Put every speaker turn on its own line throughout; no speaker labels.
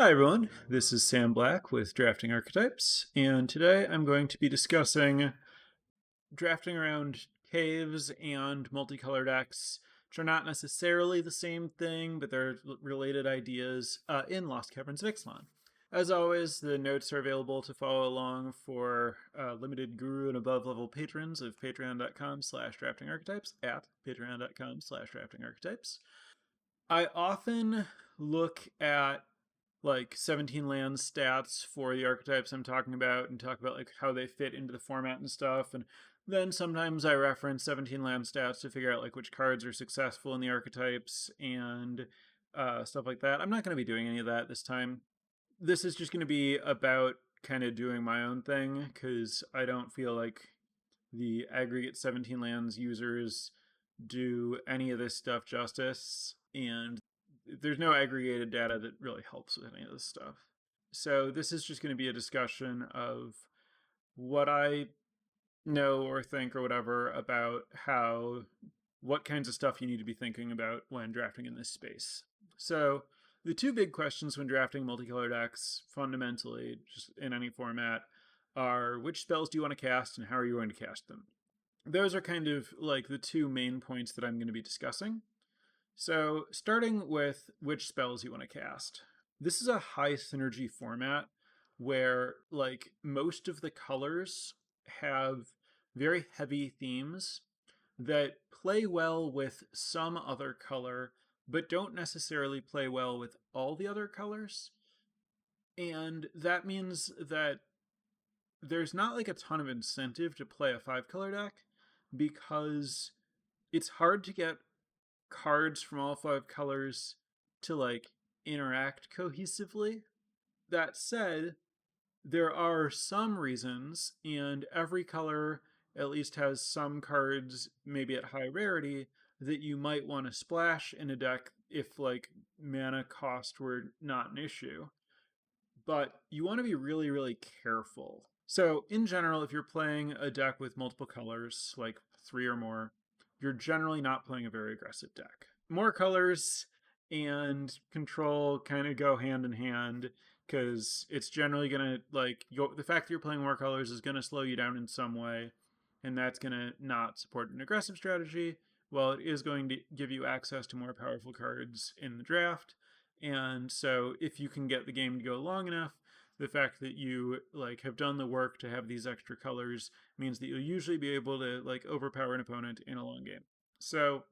Hi everyone, this is Sam Black with Drafting Archetypes, and today I'm going to be discussing drafting around caves and multicolor decks, which are not necessarily the same thing, but they're related ideas in Lost Caverns of Ixalan. As always, the notes are available to follow along for limited guru and above level patrons of patreon.com/draftingarchetypes at patreon.com/draftingarchetypes. I often look at like 17 land stats for the archetypes I'm talking about and talk about like how they fit into the format and stuff. And then sometimes I reference 17 land stats to figure out like which cards are successful in the archetypes and stuff like that. I'm not going to be doing any of that this time. This is just going to be about kind of doing my own thing because I don't feel like the aggregate 17 lands users do any of this stuff justice, and there's no aggregated data that really helps with any of this stuff. So this is just going to be a discussion of what I know or think or whatever about what kinds of stuff you need to be thinking about when drafting in this space. So the two big questions when drafting multicolor decks, fundamentally, just in any format, are which spells do you want to cast and how are you going to cast them? Those are kind of like the two main points that I'm going to be discussing. So starting with which spells you want to cast. This is a high synergy format where like most of the colors have very heavy themes that play well with some other color, but don't necessarily play well with all the other colors. And that means that there's not like a ton of incentive to play a 5-color deck because it's hard to get cards from all 5 colors to like interact cohesively. That said, there are some reasons, and every color at least has some cards, maybe at high rarity, that you might want to splash in a deck if like mana cost were not an issue. But you want to be really, really careful. So in general, if you're playing a deck with multiple colors, like 3 or more, you're generally not playing a very aggressive deck. More colors and control kind of go hand in hand because it's generally going to like the fact that you're playing more colors is going to slow you down in some way, and that's going to not support an aggressive strategy. Well, it is going to give you access to more powerful cards in the draft. And so if you can get the game to go long enough, the fact that you like have done the work to have these extra colors means that you'll usually be able to like overpower an opponent in a long game. So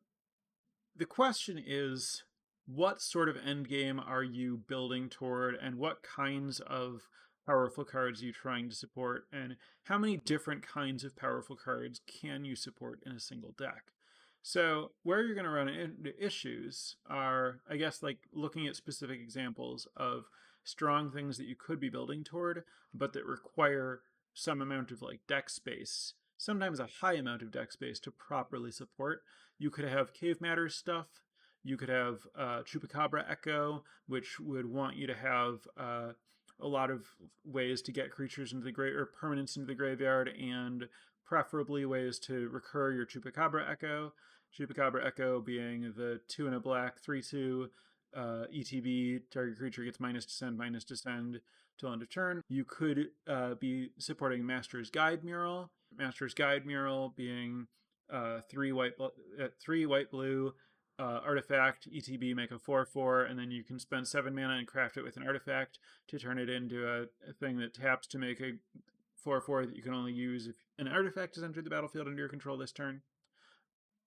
the question is, what sort of end game are you building toward, and what kinds of powerful cards are you trying to support, and how many different kinds of powerful cards can you support in a single deck? So where you're going to run into issues are, I guess, like looking at specific examples of strong things that you could be building toward, but that require some amount of like deck space, sometimes a high amount of deck space to properly support. You could have Cave Matters stuff. You could have Chupacabra Echo, which would want you to have a lot of ways to get creatures into the grave or permanents into the graveyard, and preferably ways to recur your Chupacabra Echo. Chupacabra Echo being the 2 and a black 3/2 ETB, target creature gets minus descend till end of turn. You could be supporting Master's Guide Mural. Master's Guide Mural being 3 white blue artifact ETB, make a 4/4, and then you can spend 7 mana and craft it with an artifact to turn it into a thing that taps to make a 4/4 that you can only use if an artifact has entered the battlefield under your control this turn.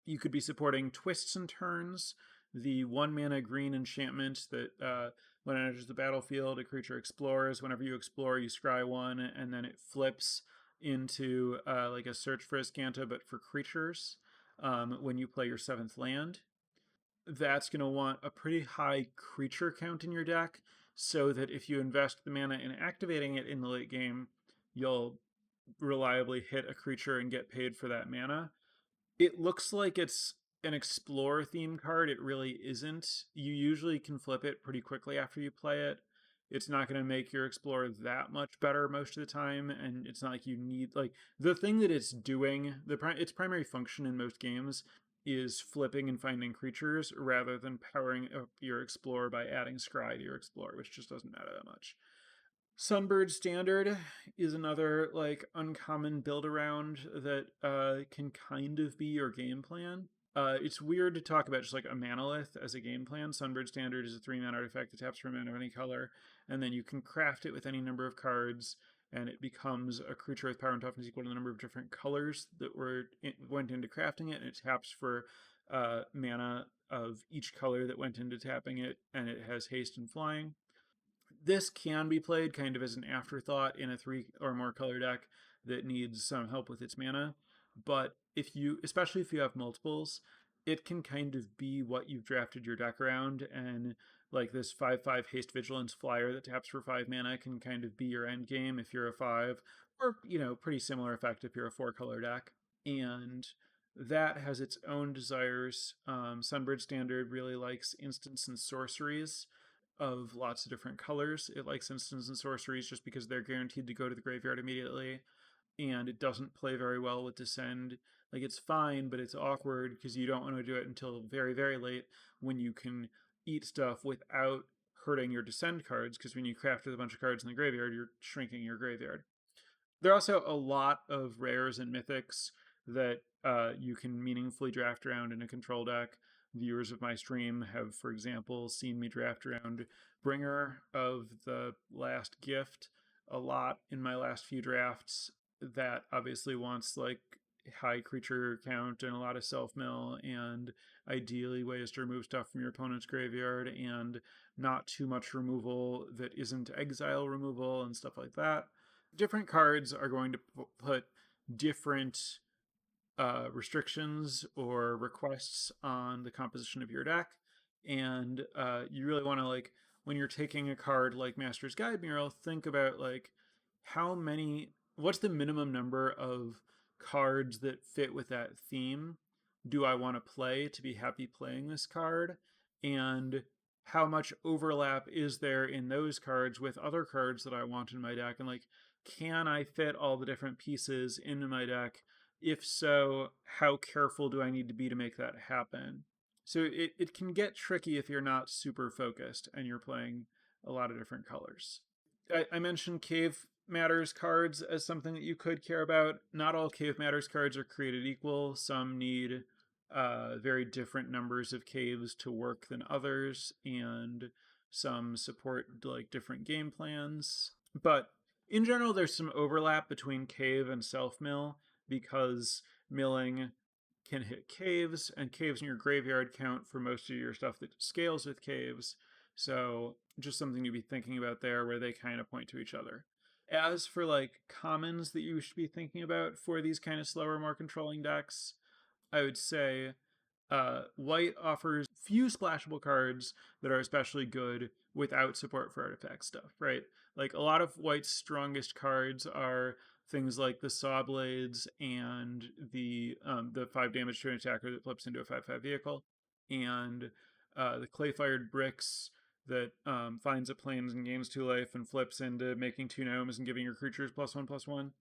You could be supporting Twists and Turns, the 1 mana green enchantment that when it enters the battlefield, a creature explores. Whenever you explore, you scry 1, and then it flips into like a Search for Azcanta, but for creatures when you play your 7th land. That's going to want a pretty high creature count in your deck, so that if you invest the mana in activating it in the late game, you'll reliably hit a creature and get paid for that mana. It looks like it's an Explorer theme card. It really isn't. You usually can flip it pretty quickly after you play it. It's not going to make your Explorer that much better most of the time, and it's not like you need, like, the thing that it's doing, its primary function in most games is flipping and finding creatures rather than powering up your Explorer by adding Scry to your Explorer, which just doesn't matter that much. Sunbird Standard is another like uncommon build around that can kind of be your game plan. It's weird to talk about just like a manolith as a game plan. Sunbird Standard is a 3-mana artifact that taps for a mana of any color, and then you can craft it with any number of cards, and it becomes a creature with power and toughness equal to the number of different colors that went into crafting it, and it taps for mana of each color that went into tapping it, and it has haste and flying. This can be played kind of as an afterthought in a 3 or more color deck that needs some help with its mana. But especially if you have multiples, it can kind of be what you've drafted your deck around. And like this 5/5 haste vigilance flyer that taps for 5 mana can kind of be your end game if you're a 5, or, pretty similar effect if you're a 4 color deck. And that has its own desires. Sunbird Standard really likes instants and sorceries of lots of different colors. It likes instants and sorceries just because they're guaranteed to go to the graveyard immediately, and it doesn't play very well with Descend. Like, it's fine, but it's awkward because you don't want to do it until very, very late when you can eat stuff without hurting your Descend cards, because when you craft with a bunch of cards in the graveyard, you're shrinking your graveyard. There are also a lot of rares and mythics that you can meaningfully draft around in a control deck. Viewers of my stream have, for example, seen me draft around Bringer of the Last Gift a lot in my last few drafts. That obviously wants like high creature count and a lot of self-mill, and ideally ways to remove stuff from your opponent's graveyard, and not too much removal that isn't exile removal and stuff like that. Different cards are going to put different restrictions or requests on the composition of your deck, and you really want to, like, when you're taking a card like Master's Guide Mural, think about like what's the minimum number of cards that fit with that theme do I want to play to be happy playing this card, and how much overlap is there in those cards with other cards that I want in my deck, and like, can I fit all the different pieces into my deck? If so, how careful do I need to be to make that happen? So it can get tricky if you're not super focused and you're playing a lot of different colors. I mentioned Cave Matters cards as something that you could care about. Not all Cave Matters cards are created equal. Some need very different numbers of caves to work than others, and some support like different game plans. But in general, there's some overlap between cave and self-mill, because milling can hit caves, and caves in your graveyard count for most of your stuff that scales with caves. So just something to be thinking about there, where they kind of point to each other. As for like commons that you should be thinking about for these kind of slower, more controlling decks, I would say white offers few splashable cards that are especially good without support for artifact stuff, right? Like, a lot of white's strongest cards are things like the Saw Blades and the 5 damage to an attacker that flips into a 5/5 vehicle, and the Clay Fired Bricks that finds a plains and gains 2 life and flips into making 2 gnomes and giving your creatures +1/+1.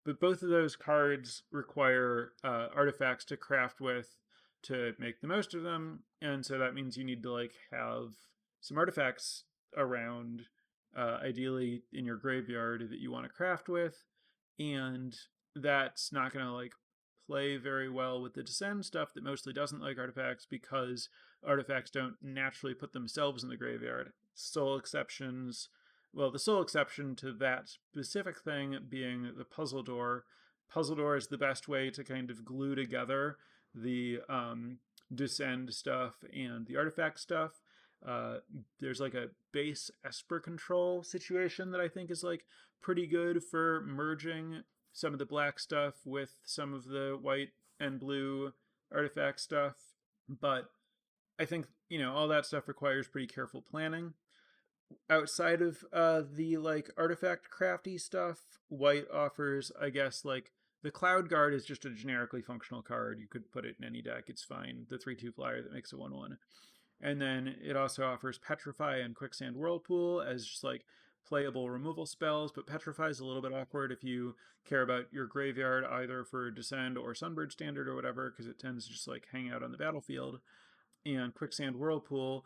But both of those cards require artifacts to craft with to make the most of them, and so that means you need to like have some artifacts around, ideally in your graveyard, that you want to craft with, and that's not going to like play very well with the Descend stuff that mostly doesn't like artifacts, because artifacts don't naturally put themselves in the graveyard. Sole exceptions, well, the sole exception to that specific thing being the Puzzle Door. Puzzle Door is the best way to kind of glue together the Descend stuff and the artifact stuff. There's like a base Esper control situation that I think is like pretty good for merging some of the black stuff with some of the white and blue artifact stuff. But I think, all that stuff requires pretty careful planning. Outside of the like artifact crafty stuff, white offers, I guess, like the Cloud Guard is just a generically functional card. You could put it in any deck, it's fine. The 3/2 flyer that makes a 1/1. And then it also offers Petrify and Quicksand Whirlpool as just like playable removal spells, but Petrify is a little bit awkward if you care about your graveyard either for Descend or Sunbird Standard or whatever, because it tends to just like hang out on the battlefield. And Quicksand Whirlpool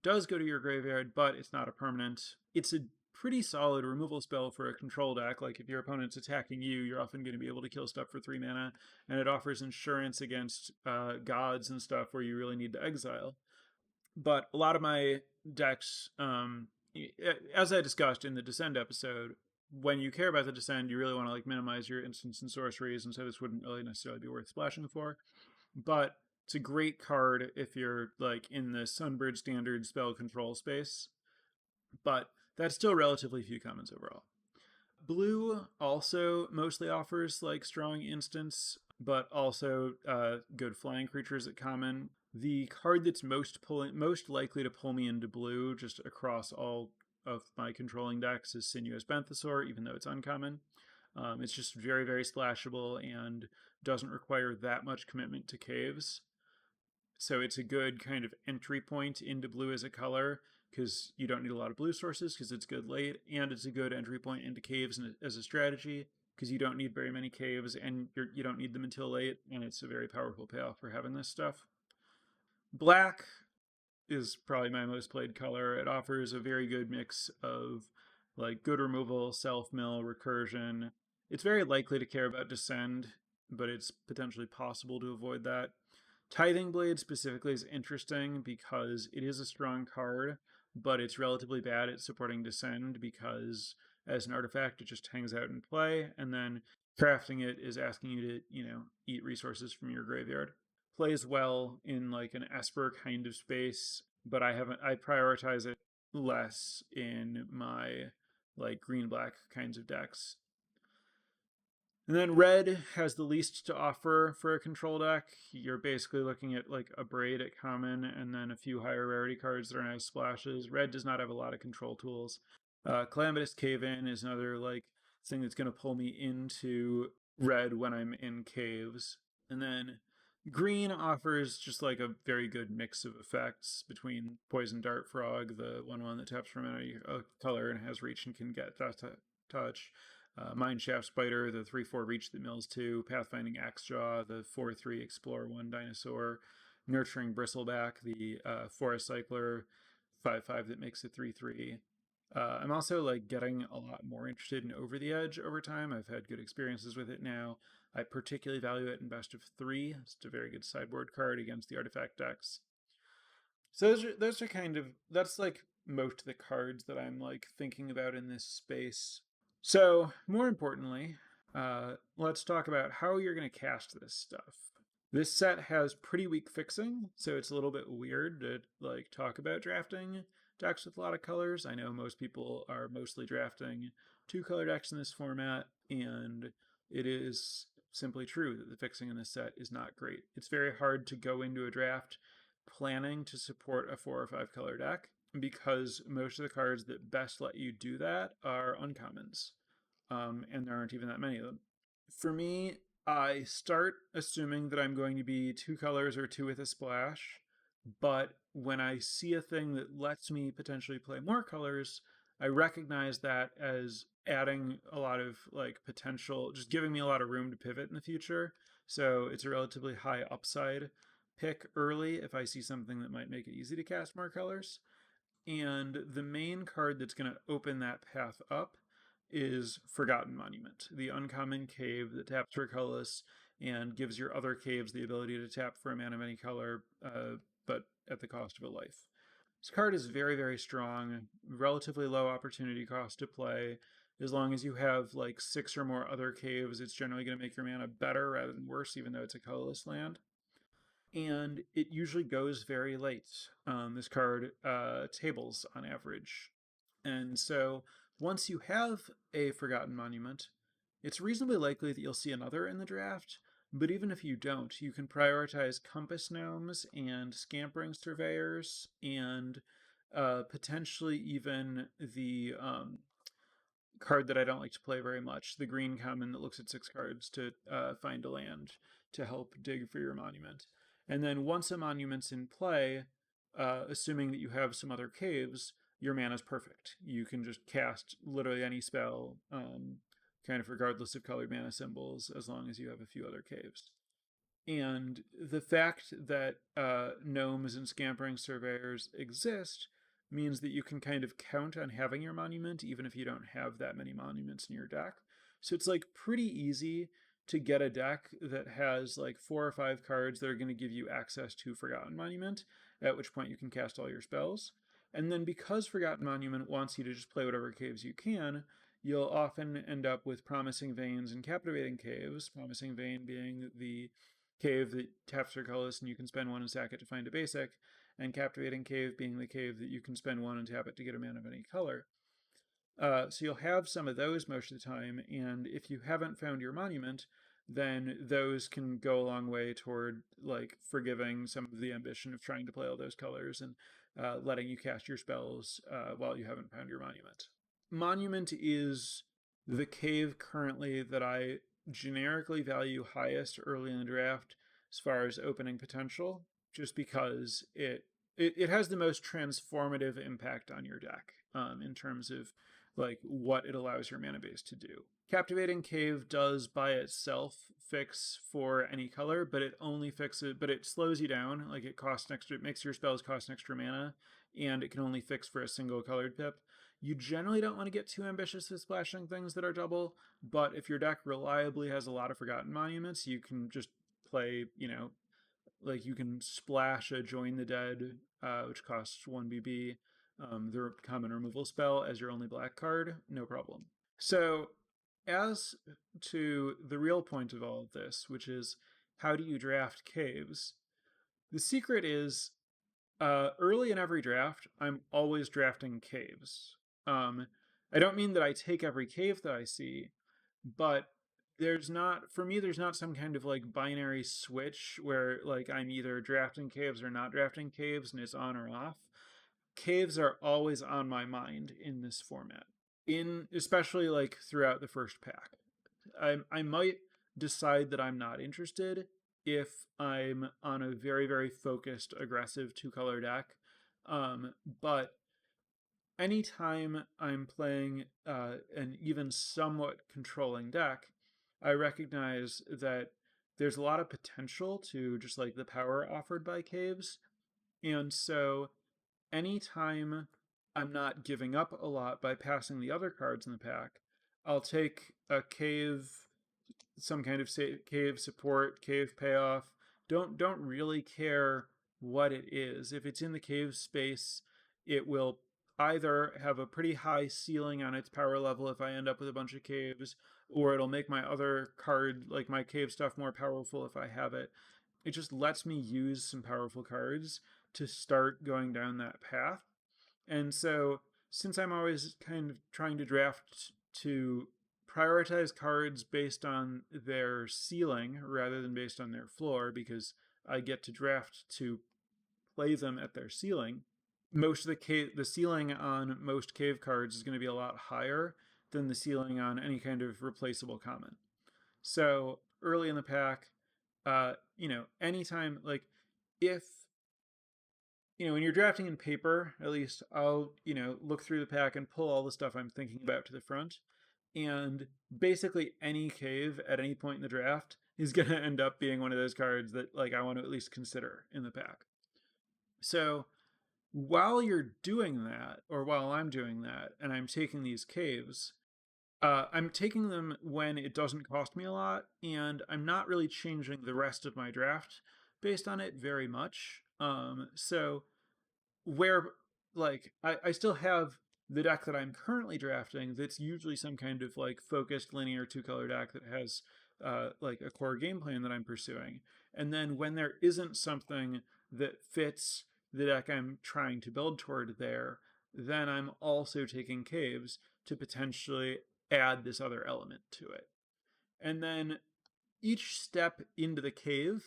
does go to your graveyard, but it's not a permanent. It's a pretty solid removal spell for a control deck. Like if your opponent's attacking you, you're often going to be able to kill stuff for 3 mana, and it offers insurance against gods and stuff where you really need to exile. But a lot of my decks, as I discussed in the Descend episode, when you care about the Descend, you really want to like minimize your instants and sorceries, and so this wouldn't really necessarily be worth splashing for. But it's a great card if you're like in the Sunbird Standard spell control space, but that's still relatively few commons overall. Blue also mostly offers like strong instants, but also good flying creatures at common. The card that's most likely to pull me into blue, just across all of my controlling decks, is Sinuous Benthasor, even though it's uncommon. It's just very, very splashable and doesn't require that much commitment to caves. So it's a good kind of entry point into blue as a color, because you don't need a lot of blue sources because it's good late, and it's a good entry point into caves as a strategy because you don't need very many caves and you don't need them until late, and it's a very powerful payoff for having this stuff. Black is probably my most played color. It offers a very good mix of like good removal, self-mill, recursion. It's very likely to care about Descend, but it's potentially possible to avoid that. Tithing Blade specifically is interesting because it is a strong card, but it's relatively bad at supporting Descend because as an artifact it just hangs out in play, and then crafting it is asking you to, eat resources from your graveyard. Plays well in like an Esper kind of space, but I prioritize it less in my like green black kinds of decks. And then red has the least to offer for a control deck. You're basically looking at like a Braid at common and then a few higher rarity cards that are nice splashes. Red does not have a lot of control tools. Calamitous Cave-In is another like thing that's going to pull me into red when I'm in caves. And then green offers just like a very good mix of effects between Poison Dart Frog, the 1/1 that taps from any color and has reach and can get touch. Mineshaft Spider, the 3/4 reach that mills 2, Pathfinding Axejaw, the 4/3 explore 1 dinosaur, Nurturing Bristleback, the Forest Cycler, 5/5 that makes it 3/3. I'm also like getting a lot more interested in Over the Edge over time. I've had good experiences with it now. I particularly value it in best of 3. It's a very good sideboard card against the artifact decks. So those are kind of, that's like most of the cards that I'm like thinking about in this space. So more importantly, let's talk about how you're going to cast this stuff. This set has pretty weak fixing, so it's a little bit weird to like talk about drafting decks with a lot of colors. I know most people are mostly drafting 2-color decks in this format, and it is simply true that the fixing in this set is not great. It's very hard to go into a draft planning to support a 4 or 5-color deck because most of the cards that best let you do that are uncommons, and there aren't even that many of them. For me, I start assuming that I'm going to be 2 colors or 2 with a splash, but when I see a thing that lets me potentially play more colors, I recognize that as adding a lot of like potential, just giving me a lot of room to pivot in the future. So it's a relatively high upside pick early if I see something that might make it easy to cast more colors. And the main card that's going to open that path up is Forgotten Monument, the uncommon cave that taps for colorless and gives your other caves the ability to tap for a mana of any color, but at the cost of a life. This card is very, very strong, relatively low opportunity cost to play. As long as you have like 6 or more other caves, it's generally going to make your mana better rather than worse, even though it's a colorless land. And it usually goes very late. This card tables on average. And so once you have a Forgotten Monument, it's reasonably likely that you'll see another in the draft, but even if you don't, you can prioritize Compass Gnomes and Scampering Surveyors and potentially even the card that I don't like to play very much, the green common that looks at 6 cards to find a land to help dig for your monument. And then once a monument's in play, assuming that you have some other caves, your mana is perfect. You can just cast literally any spell, kind of regardless of colored mana symbols, as long as you have a few other caves. And the fact that gnomes and scampering surveyors exist means that you can kind of count on having your monument even if you don't have that many monuments in your deck. So it's like pretty easy to get a deck that has like 4 or 5 cards that are going to give you access to Forgotten Monument, at which point you can cast all your spells. And then because Forgotten Monument wants you to just play whatever caves you can, you'll often end up with Promising Veins and Captivating Caves. Promising Vein being the cave that taps for colorless and you can spend 1 and sack it to find a basic, and Captivating Cave being the cave that you can spend 1 and tap it to get a mana of any color. So you'll have some of those most of the time, and if you haven't found your monument, then those can go a long way toward like forgiving some of the ambition of trying to play all those colors and letting you cast your spells while you haven't found your monument. Monument is the cave currently that I generically value highest early in the draft as far as opening potential, just because it has the most transformative impact on your deck in terms of like what it allows your mana base to do. Captivating Cave does by itself fix for any color, but it only fixes, but it slows you down. Like it costs an extra, it makes your spells cost an extra mana, and it can only fix for a single colored pip. You generally don't want to get too ambitious with splashing things that are double, but if your deck reliably has a lot of Forgotten Monuments, you can just play, like you can splash a Join the Dead, which costs 1 BB, the common removal spell as your only black card, no problem. So, as to the real point of all of this, which is how do you draft caves, the secret is early in every draft, I'm always drafting caves. I don't mean that I take every cave that I see, but there's not, for me, there's not some kind of like binary switch where like I'm either drafting caves or not drafting caves and it's on or off. Caves are always on my mind in this format, in especially like throughout the first pack. I might decide that I'm not interested if I'm on a very, very focused, aggressive 2-color deck. But anytime I'm playing an even somewhat controlling deck, I recognize that there's a lot of potential to just like the power offered by caves. And so anytime I'm not giving up a lot by passing the other cards in the pack, I'll take a cave, some kind of cave support, cave payoff. Don't really care what it is. If it's in the cave space, it will either have a pretty high ceiling on its power level if I end up with a bunch of caves, or it'll make my other card, like my cave stuff, more powerful if I have it. It just lets me use some powerful cards to start going down that path. And so, since I'm always kind of trying to draft to prioritize cards based on their ceiling rather than based on their floor, because I get to draft to play them at their ceiling, most of the ceiling on most cave cards is going to be a lot higher than the ceiling on any kind of replaceable common. So early in the pack, anytime, like if when you're drafting in paper, at least I'll, look through the pack and pull all the stuff I'm thinking about to the front. And basically any cave at any point in the draft is going to end up being one of those cards that like I want to at least consider in the pack. So while you're doing that, or while I'm doing that, and I'm taking these caves, I'm taking them when it doesn't cost me a lot, and I'm not really changing the rest of my draft based on it very much. So where like I still have the deck that I'm currently drafting that's usually some kind of like focused linear 2-color deck that has like a core game plan that I'm pursuing. And then when there isn't something that fits the deck I'm trying to build toward there, then I'm also taking caves to potentially add this other element to it. And then each step into the cave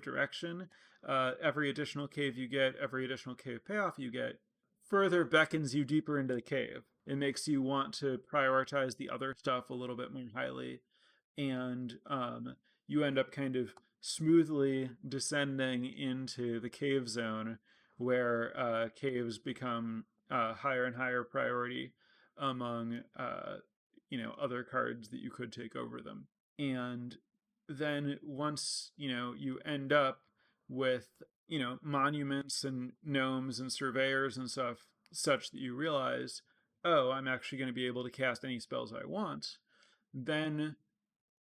direction, every additional cave you get, every additional cave payoff you get, further beckons you deeper into the cave. It makes you want to prioritize the other stuff a little bit more highly, and you end up kind of smoothly descending into the cave zone, where caves become higher and higher priority among other cards that you could take over them. And then once you end up with monuments and gnomes and surveyors and stuff, such that you realize, oh, I'm actually going to be able to cast any spells I want, then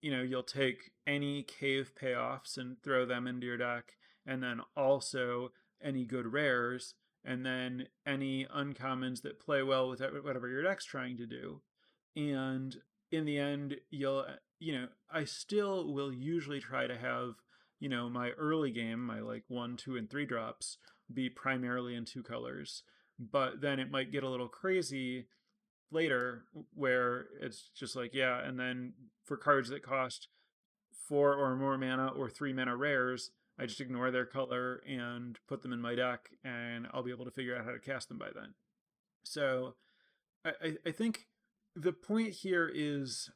you'll take any cave payoffs and throw them into your deck, and then also any good rares, and then any uncommons that play well with whatever your deck's trying to do. And in the end, I still will usually try to have, my early game, my like 1, 2, and 3 drops be primarily in 2 colors. But then it might get a little crazy later where it's just like, yeah, and then for cards that cost 4 or more mana or 3 mana rares, I just ignore their color and put them in my deck, and I'll be able to figure out how to cast them by then. So I think the point here is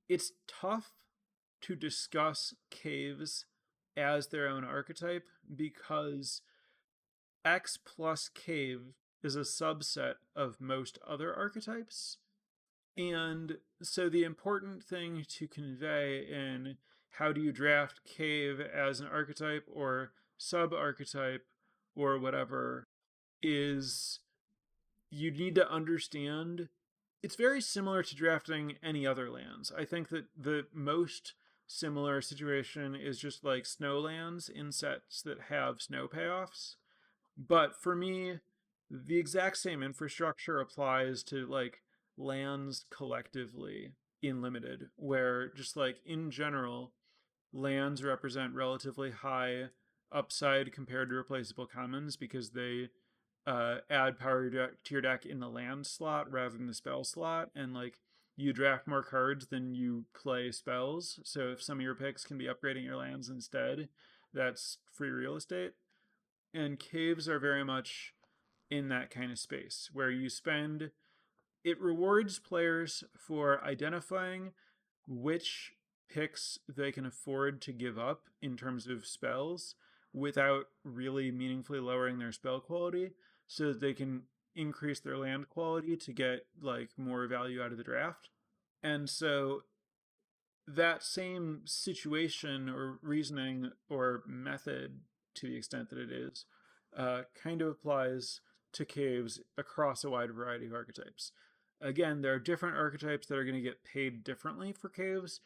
it's tough to discuss caves as their own archetype because X plus cave is a subset of most other archetypes. And so the important thing to convey in how do you draft cave as an archetype or sub archetype or whatever is you need to understand it's very similar to drafting any other lands. I think that the most similar situation is just like snow lands in sets that have snow payoffs. But for me, the exact same infrastructure applies to like lands collectively in limited, where just like in general, lands represent relatively high upside compared to replaceable commons because they add power to your deck in the land slot rather than the spell slot, and like you draft more cards than you play spells. So if some of your picks can be upgrading your lands instead, that's free real estate. And caves are very much in that kind of space where you spend it rewards players for identifying which picks they can afford to give up in terms of spells without really meaningfully lowering their spell quality so that they can increase their land quality to get like more value out of the draft. And so that same situation or reasoning or method, to the extent that it is, kind of applies to caves across a wide variety of archetypes. Again, there are different archetypes that are going to get paid differently for caves.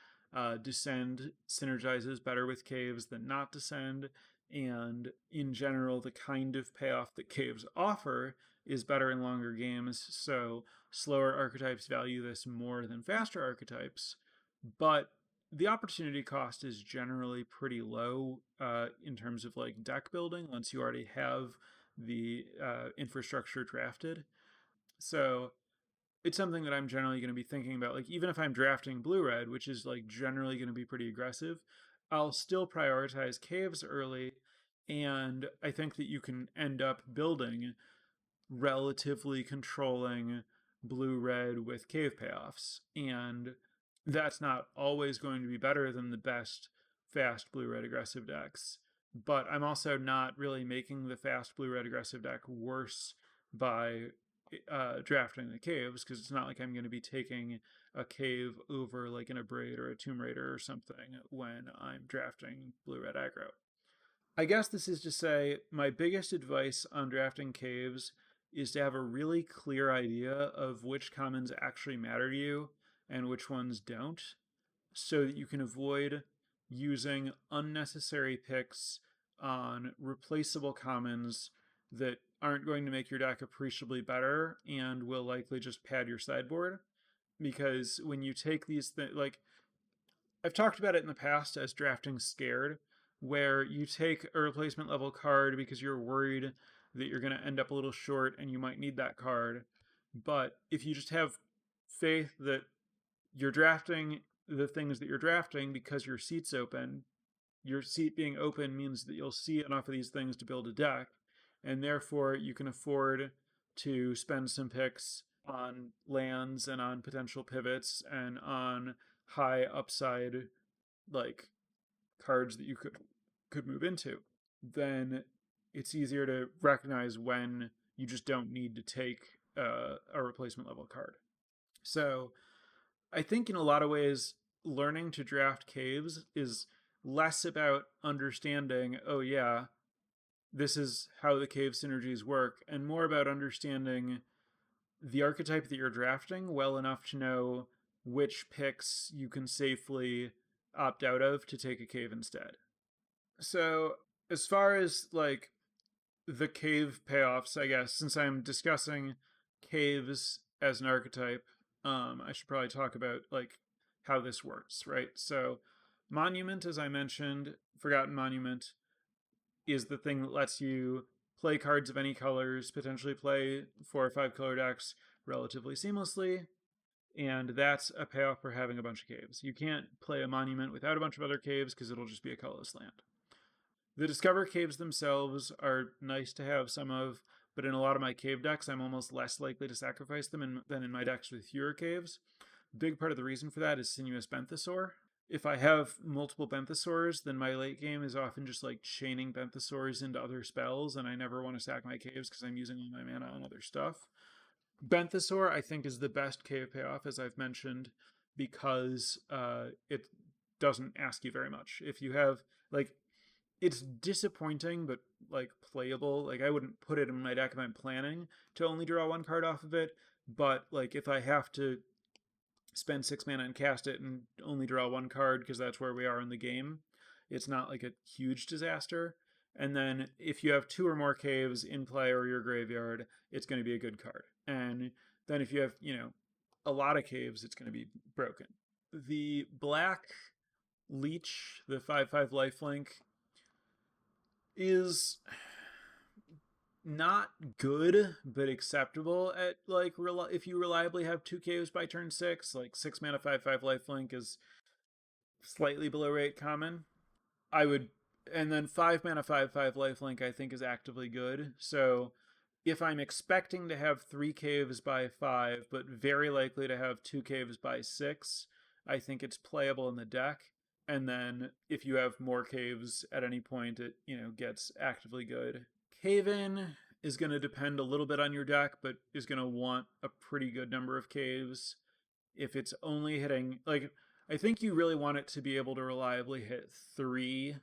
Descend synergizes better with caves than not descend, and in general, the kind of payoff that caves offer is better in longer games, so slower archetypes value this more than faster archetypes. But the opportunity cost is generally pretty low in terms of like deck building once you already have the infrastructure drafted. So it's something that I'm generally going to be thinking about. Like even if I'm drafting blue red, which is like generally going to be pretty aggressive, I'll still prioritize caves early. And I think that you can end up building relatively controlling blue red with cave payoffs. And that's not always going to be better than the best fast blue red aggressive decks. But I'm also not really making the fast blue red aggressive deck worse by drafting the caves, because it's not like I'm going to be taking a cave over like an Abrade or a Tomb Raider or something when I'm drafting blue red aggro. I guess this is to say my biggest advice on drafting caves is to have a really clear idea of which commons actually matter to you and which ones don't, so that you can avoid using unnecessary picks on replaceable commons that aren't going to make your deck appreciably better and will likely just pad your sideboard. Because when you take these things, like I've talked about it in the past as drafting scared, where you take a replacement level card because you're worried that you're going to end up a little short and you might need that card. But if you just have faith that you're drafting the things that you're drafting because your seat's open, your seat being open means that you'll see enough of these things to build a deck, and therefore you can afford to spend some picks on lands and on potential pivots and on high upside like cards that you could move into. Then it's easier to recognize when you just don't need to take a replacement level card. So I think in a lot of ways, learning to draft caves is less about understanding, oh yeah, this is how the cave synergies work, and more about understanding the archetype that you're drafting well enough to know which picks you can safely opt out of to take a cave instead. So, as far as like the cave payoffs, I guess, since I'm discussing caves as an archetype, I should probably talk about like how this works, right? So, Monument, as I mentioned, Forgotten Monument, is the thing that lets you play cards of any colors, potentially play 4 or 5 color decks relatively seamlessly, and that's a payoff for having a bunch of caves. You can't play a Monument without a bunch of other caves because it'll just be a colorless land. The Discover caves themselves are nice to have some of, but in a lot of my cave decks, I'm almost less likely to sacrifice them than in my decks with fewer caves. Big part of the reason for that is Sinuous Benthsaur. If I have multiple Benthsaurs, then my late game is often just like chaining Benthsaurs into other spells, and I never want to sack my caves because I'm using all my mana on other stuff. Benthsaur, I think, is the best cave payoff, as I've mentioned, because it doesn't ask you very much. If you have, like, it's disappointing, but, like, playable. Like, I wouldn't put it in my deck if I'm planning to only draw one card off of it, but, like, if I have to spend 6 mana and cast it and only draw one card because that's where we are in the game, it's not like a huge disaster. And then if you have 2 or more caves in play or your graveyard, it's going to be a good card. And then if you have, a lot of caves, it's going to be broken. The black leech, the 5/5 lifelink, is not good but acceptable at like if you reliably have 2 caves by turn 6. Like 6 mana 5/5 lifelink is slightly below rate common. I would, and then 5 mana 5/5 lifelink I think is actively good. So if I'm expecting to have 3 caves by 5 but very likely to have 2 caves by 6, I think it's playable in the deck. And then if you have more caves at any point, it gets actively good. Cave in is going to depend a little bit on your deck, but is going to want a pretty good number of caves. If it's only hitting, like, I think you really want it to be able to reliably hit 3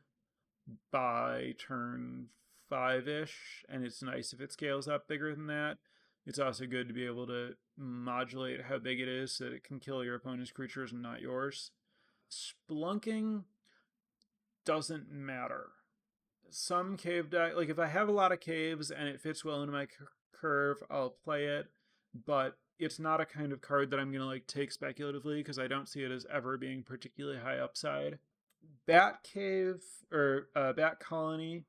by turn 5-ish, and it's nice if it scales up bigger than that. It's also good to be able to modulate how big it is so that it can kill your opponent's creatures and not yours. Splunking doesn't matter. Some cave deck, like if I have a lot of caves and it fits well into my curve, I'll play it, but it's not a kind of card that I'm going to like take speculatively because I don't see it as ever being particularly high upside. Bat Cave or Bat Colony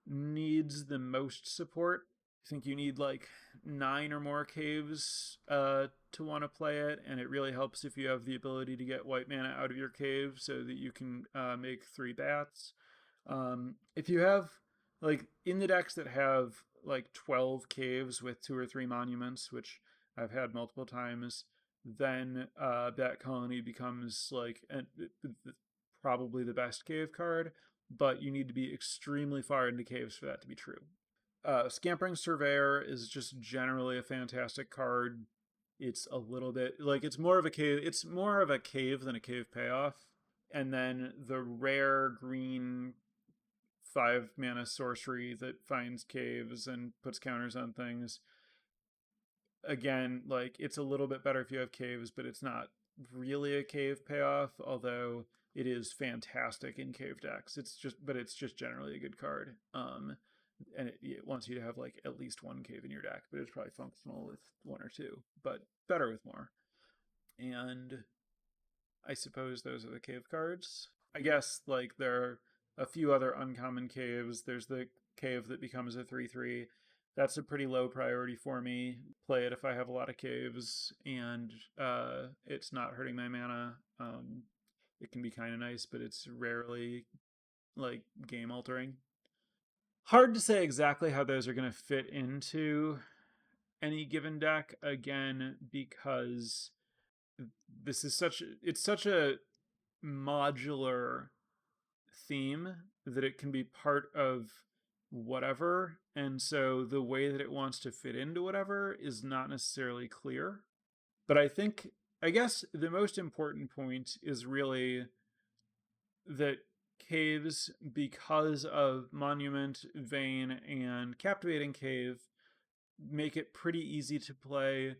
needs the most support. I think you need like 9 or more caves to want to play it, and it really helps if you have the ability to get white mana out of your cave so that you can make 3 bats. If you have, like, in the decks that have like 12 caves with 2 or 3 monuments, which I've had multiple times, then Bat Colony becomes like probably the best cave card, but you need to be extremely far into caves for that to be true. Scampering Surveyor is just generally a fantastic card. It's a little bit like it's more of a cave. It's more of a cave than a cave payoff. And then the rare green 5 mana sorcery that finds caves and puts counters on things. Again, like it's a little bit better if you have caves, but it's not really a cave payoff, although it is fantastic in cave decks. It's just generally a good card. And it wants you to have like at least 1 cave in your deck, but it's probably functional with 1 or 2, but better with more. And I suppose those are the cave cards. I guess like there are a few other uncommon caves. There's the cave that becomes a 3/3. That's a pretty low priority for me. Play it if I have a lot of caves and it's not hurting my mana. It can be kind of nice, but it's rarely like game altering. Hard to say exactly how those are going to fit into any given deck, again, because this is such a modular theme that it can be part of whatever. And so the way that it wants to fit into whatever is not necessarily clear. But I guess the most important point is really that caves, because of Monument, Vein, and Captivating Cave, make it pretty easy to play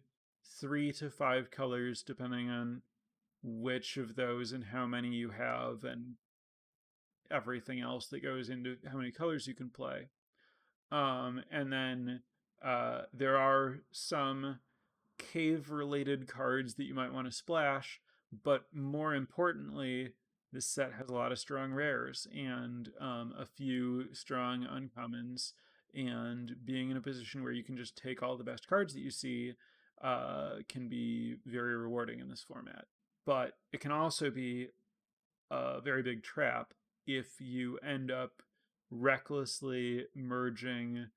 3 to 5 colors depending on which of those and how many you have and everything else that goes into how many colors you can play. And then there are some cave related cards that you might want to splash, but more importantly, this set has a lot of strong rares and a few strong uncommons. And being in a position where you can just take all the best cards that you see can be very rewarding in this format. But it can also be a very big trap if you end up recklessly merging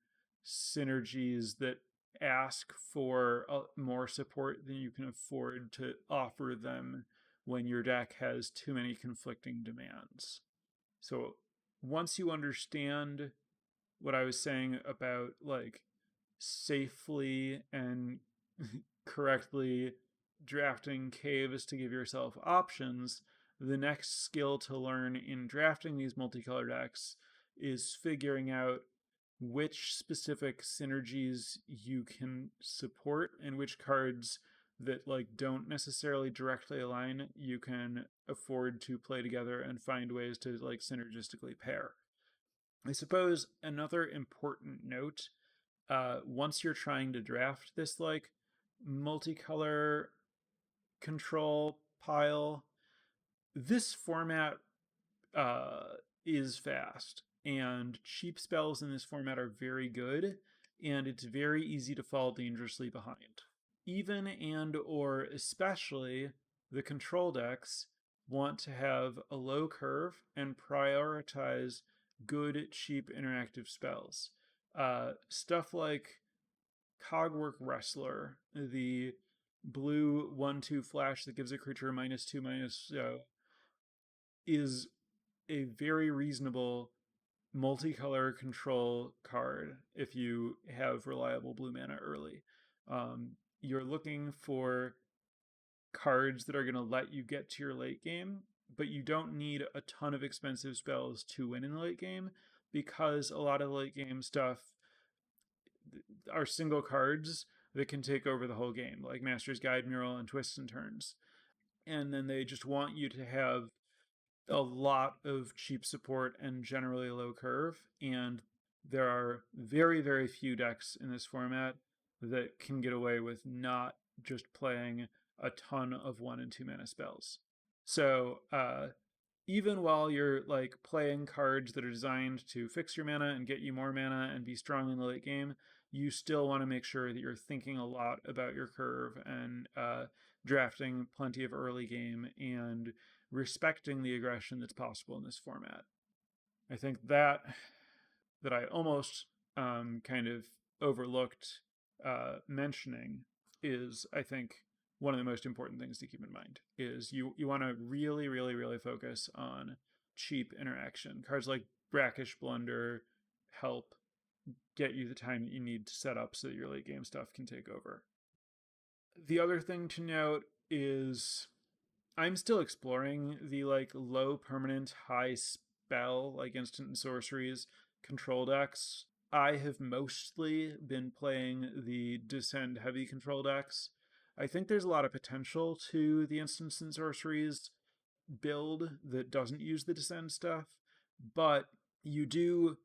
synergies that ask for more support than you can afford to offer them when your deck has too many conflicting demands. So once you understand what I was saying about like safely and correctly drafting caves to give yourself options, the next skill to learn in drafting these multicolor decks is figuring out which specific synergies you can support and which cards that like don't necessarily directly align you can afford to play together and find ways to like synergistically pair. I suppose another important note, once you're trying to draft this like multicolor control pile, this format is fast, and cheap spells in this format are very good, and it's very easy to fall dangerously behind. Even and or especially the control decks want to have a low curve and prioritize good, cheap interactive spells. Stuff like Cogwork Wrestler, the blue 1/2 flash that gives a creature -2/- is a very reasonable multicolor control card if you have reliable blue mana early. You're looking for cards that are going to let you get to your late game, but you don't need a ton of expensive spells to win in the late game, because a lot of late game stuff are single cards that can take over the whole game, like Master's Guide, Mural, and Twists and Turns. And then they just want you to have a lot of cheap support and generally a low curve. And there are very, very few decks in this format that can get away with not just playing a ton of 1 and 2 mana spells. So even while you're like playing cards that are designed to fix your mana and get you more mana and be strong in the late game, you still want to make sure that you're thinking a lot about your curve and drafting plenty of early game and respecting the aggression that's possible in this format. I think that I almost kind of overlooked mentioning is, I think, one of the most important things to keep in mind is you want to really, really, really focus on cheap interaction. Cards like Brackish Blunder help get you the time that you need to set up so that your late game stuff can take over. The other thing to note is I'm still exploring the like low permanent, high spell, like instant and sorceries control decks. I have mostly been playing the Descend heavy control decks. I think there's a lot of potential to the instants and sorceries build that doesn't use the Descend stuff, but you do,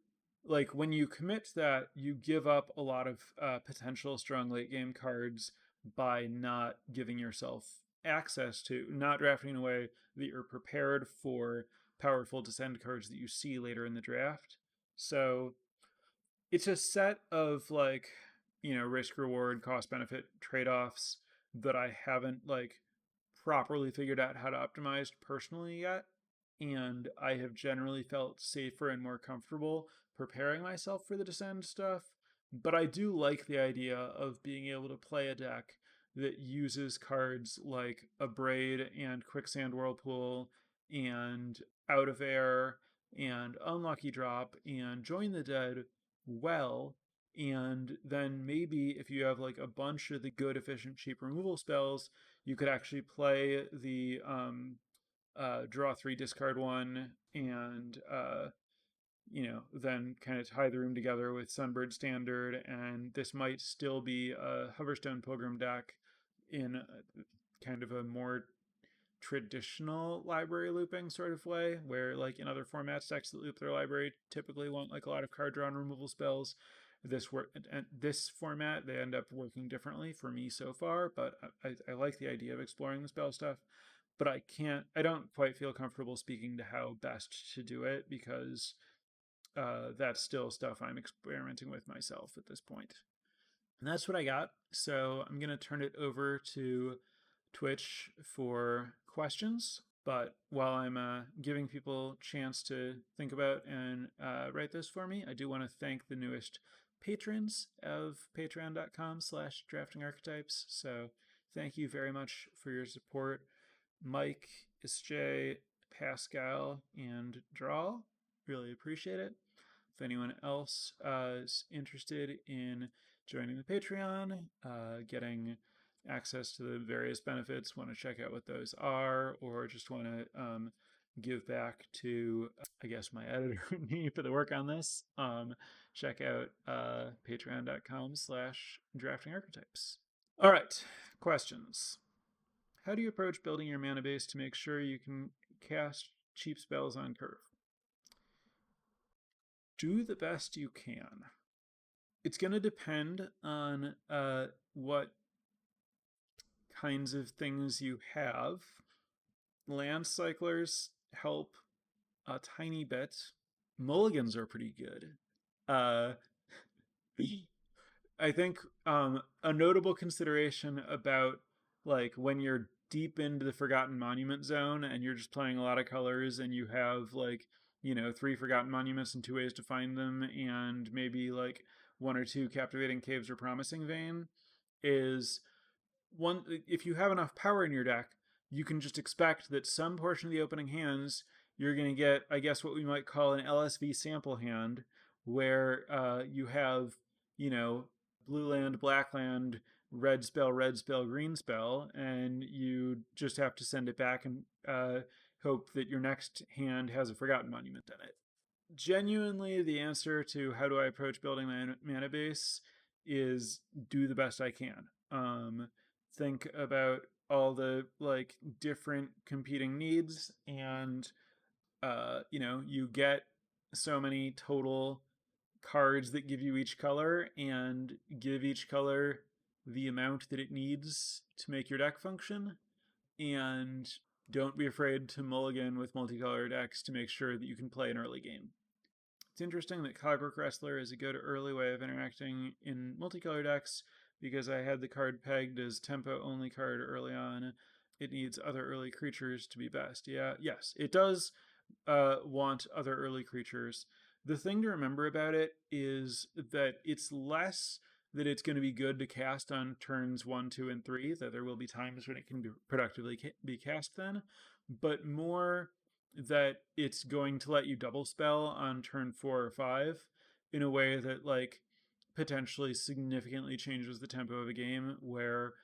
like, when you commit to that, you give up a lot of potential strong late game cards by not giving yourself access to, not drafting in a way that you're prepared for powerful Descend cards that you see later in the draft. So it's a set of like, risk reward, cost benefit trade offs that I haven't like properly figured out how to optimize personally yet. And I have generally felt safer and more comfortable preparing myself for the Descend stuff. But I do like the idea of being able to play a deck that uses cards like Abrade and Quicksand Whirlpool and Out of Air and Unlucky Drop and Join the Dead well. And then maybe if you have like a bunch of the good, efficient, cheap removal spells, you could actually play the draw three, discard one, and then kind of tie the room together with Sunbird Standard. And this might still be a Hoverstone Pilgrim deck in kind of a more traditional library looping sort of way, where like in other formats, decks that loop their library typically want like a lot of card draw and removal spells. This format, they end up working differently for me so far, but I like the idea of exploring the spell stuff. But I don't quite feel comfortable speaking to how best to do it, because that's still stuff I'm experimenting with myself at this point. And that's what I got. So I'm going to turn it over to Twitch for questions. But while I'm giving people a chance to think about and write this for me, I do want to thank the newest patrons of patreon.com/draftingarchetypes. So thank you very much for your support. Mike, Isjay, Pascal, and Draw. Really appreciate it. If anyone else is interested in joining the Patreon, getting access to the various benefits, want to check out what those are, or just want to give back to, I guess, my editor and me for the work on this, check out patreon.com/draftingarchetypes. All right, questions. How do you approach building your mana base to make sure you can cast cheap spells on curve? Do the best you can. It's going to depend on what kinds of things you have. Land cyclers help a tiny bit. Mulligans are pretty good. I think a notable consideration about like when you're deep into the Forgotten Monument zone and you're just playing a lot of colors and you have like 3 Forgotten Monuments and 2 ways to find them, and maybe like 1 or 2 Captivating Caves or Promising Vein, is one, if you have enough power in your deck, you can just expect that some portion of the opening hands you're going to get, I guess, what we might call an LSV sample hand, where you have, blue land, black land, red spell, green spell, and you just have to send it back and hope that your next hand has a Forgotten Monument in it. Genuinely, the answer to how do I approach building my mana base is do the best I can. Think about all the like different competing needs, and you get so many total cards that give you each color, and give each color the amount that it needs to make your deck function. And don't be afraid to mulligan with multicolor decks to make sure that you can play an early game. It's interesting that Clockwork Wrestler is a good early way of interacting in multicolor decks, because I had the card pegged as tempo only card early on. It needs other early creatures to be best. Yes, it does want other early creatures. The thing to remember about it is that it's less that it's going to be good to cast on turns 1, 2, and 3, that there will be times when it can productively be cast then, but more that it's going to let you double spell on turn 4 or 5 in a way that like potentially significantly changes the tempo of a game, where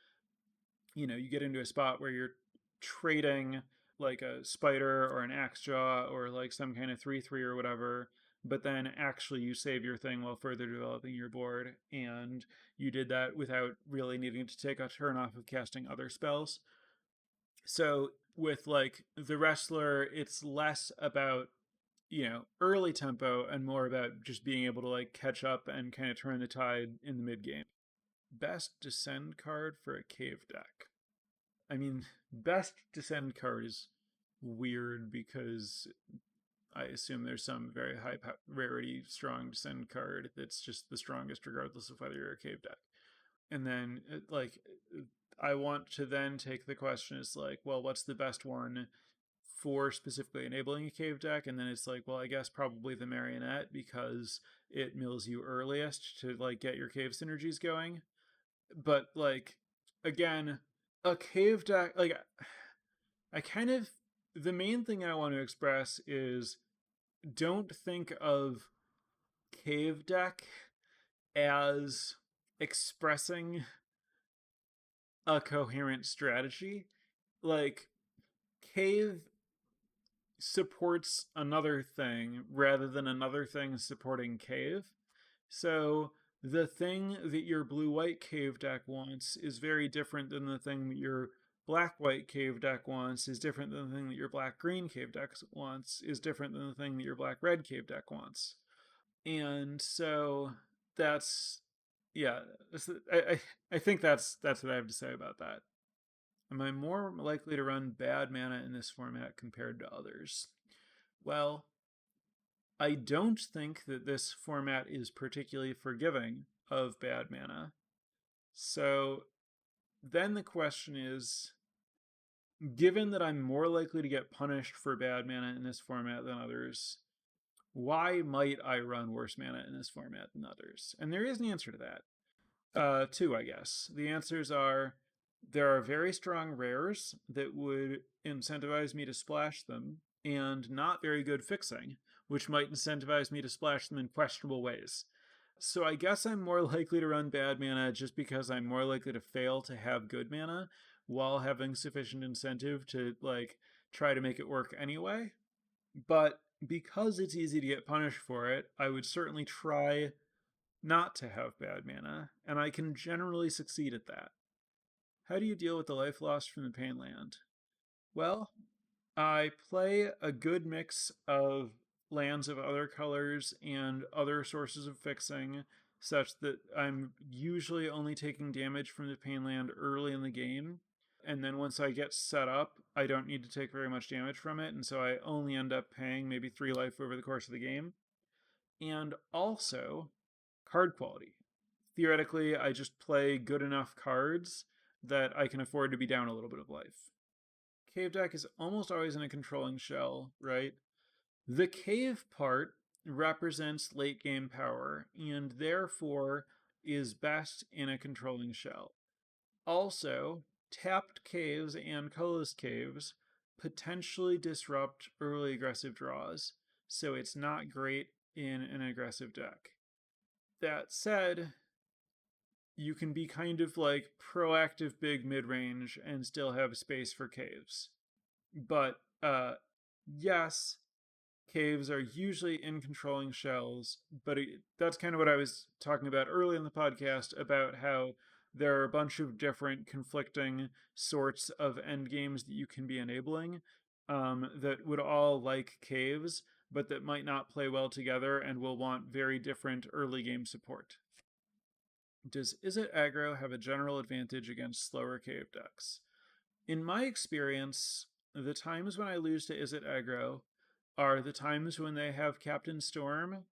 you get into a spot where you're trading like a spider or an axe jaw or like some kind of 3/3 or whatever, but then actually you save your thing while further developing your board, and you did that without really needing to take a turn off of casting other spells. So with like the wrestler, it's less about early tempo and more about just being able to like catch up and kind of turn the tide in the mid game. Best descend card for a cave deck. I mean, best descend card is weird because I assume there's some very high rarity strong descend card that's just the strongest regardless of whether you're a cave deck. And then like I want to then take the question as like, well, what's the best one for specifically enabling a cave deck? And then it's like, well, I guess probably the Marionette, because it mills you earliest to like get your cave synergies going. But like again, a cave deck, like I kind of, the main thing I want to express is don't think of cave deck as expressing a coherent strategy. Like, cave supports another thing rather than another thing supporting cave. So the thing that your blue-white cave deck wants is very different than the thing that your black-white cave deck wants, is different than the thing that your black-green cave deck wants, is different than the thing that your black-red cave deck wants. And so that's, yeah, I think that's what I have to say about that. Am I more likely to run bad mana in this format compared to others? Well, I don't think that this format is particularly forgiving of bad mana. So then the question is, given that I'm more likely to get punished for bad mana in this format than others, why might I run worse mana in this format than others? And there is an answer to that. Two, I guess. The answers are there are very strong rares that would incentivize me to splash them, and not very good fixing, which might incentivize me to splash them in questionable ways. So I guess I'm more likely to run bad mana just because I'm more likely to fail to have good mana while having sufficient incentive to like try to make it work anyway. But because it's easy to get punished for it, I would certainly try not to have bad mana, and I can generally succeed at that. How do you deal with the life lost from the pain land? Well, I play a good mix of lands of other colors and other sources of fixing, such that I'm usually only taking damage from the pain land early in the game. And then once I get set up, I don't need to take very much damage from it, and so I only end up paying maybe 3 life over the course of the game. And also, card quality. Theoretically, I just play good enough cards that I can afford to be down a little bit of life. Cave deck is almost always in a controlling shell, right? The cave part represents late game power and therefore is best in a controlling shell. Also, tapped caves and colorless caves potentially disrupt early aggressive draws, so it's not great in an aggressive deck. That said, you can be kind of like proactive big mid range and still have space for caves. But yes, caves are usually in controlling shells, but that's kind of what I was talking about early in the podcast about how there are a bunch of different conflicting sorts of end games that you can be enabling that would all like caves, but that might not play well together and will want very different early game support. Does Izzet aggro have a general advantage against slower cave decks? In my experience, the times when I lose to Izzet aggro are the times when they have Captain Storm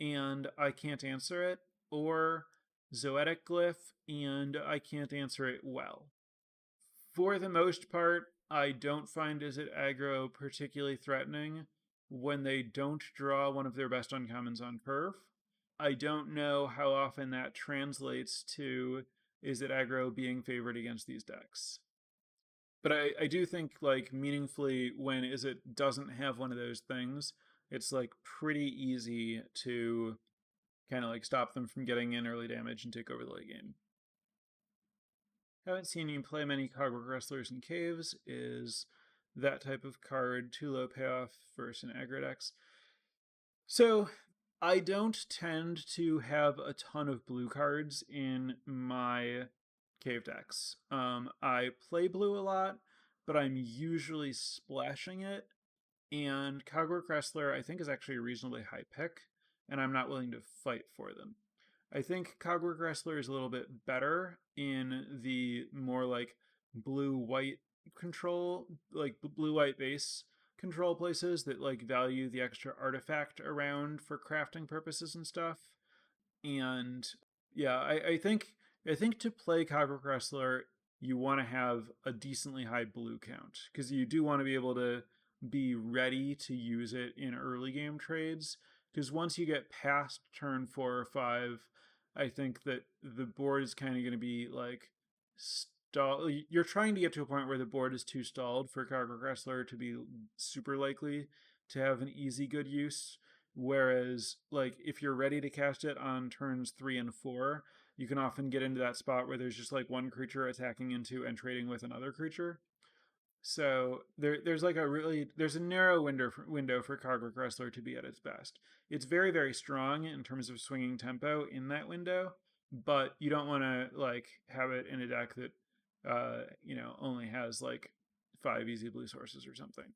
and I can't answer it, or Zoetic Glyph and I can't answer it well. For the most part, I don't find Izzet aggro particularly threatening when they don't draw one of their best uncommons on perf. I don't know how often that translates to Izzet aggro being favored against these decks. But I do think like meaningfully when Izzet doesn't have one of those things, it's like pretty easy to kind of like stop them from getting in early damage and take over the late game. Haven't seen you play many Cogwork Wrestlers in Caves. Is that type of card too low payoff versus an aggro decks? So I don't tend to have a ton of blue cards in my cave decks. I play blue a lot, but I'm usually splashing it. And Cogwork Wrestler, I think, is actually a reasonably high pick, and I'm not willing to fight for them. I think Cogwork Wrestler is a little bit better in the more like blue-white control, like blue-white base control places that like value the extra artifact around for crafting purposes and stuff. And yeah, I think to play Cogwork Wrestler, you want to have a decently high blue count because you do want to be able to be ready to use it in early game trades. Because once you get past turn 4 or 5, I think that the board is kind of going to be like stall. You're trying to get to a point where the board is too stalled for Cogwork Wrestler to be super likely to have an easy good use. Whereas, like, if you're ready to cast it on turns 3 and 4, you can often get into that spot where there's just like one creature attacking into and trading with another creature. So there's like there's a narrow window for Cogwork Wrestler to be at its best. It's very, very strong in terms of swinging tempo in that window, but you don't want to like have it in a deck that only has like 5 easy blue sources or something.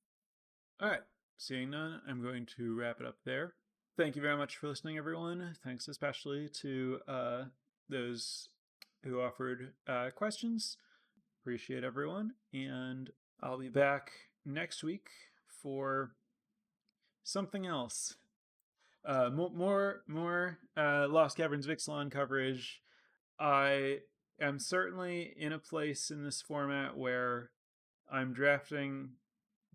All right, seeing none, I'm going to wrap it up there. Thank you very much for listening, everyone. Thanks especially to those who offered questions. Appreciate everyone, and I'll be back next week for something else. More Lost Caverns of Ixalan coverage. I am certainly in a place in this format where I'm drafting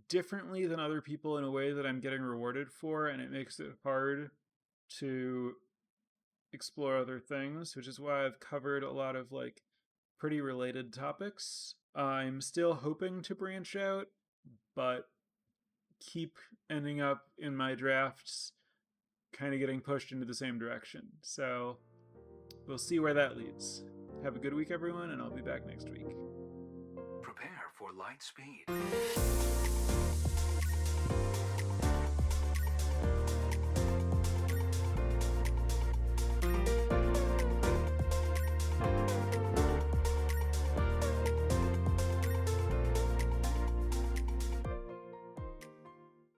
differently than other people in a way that I'm getting rewarded for, and it makes it hard to explore other things, which is why I've covered a lot of like pretty related topics. I'm still hoping to branch out, but keep ending up in my drafts kind of getting pushed into the same direction. So we'll see where that leads. Have a good week, everyone, and I'll be back next week.
Prepare for light speed.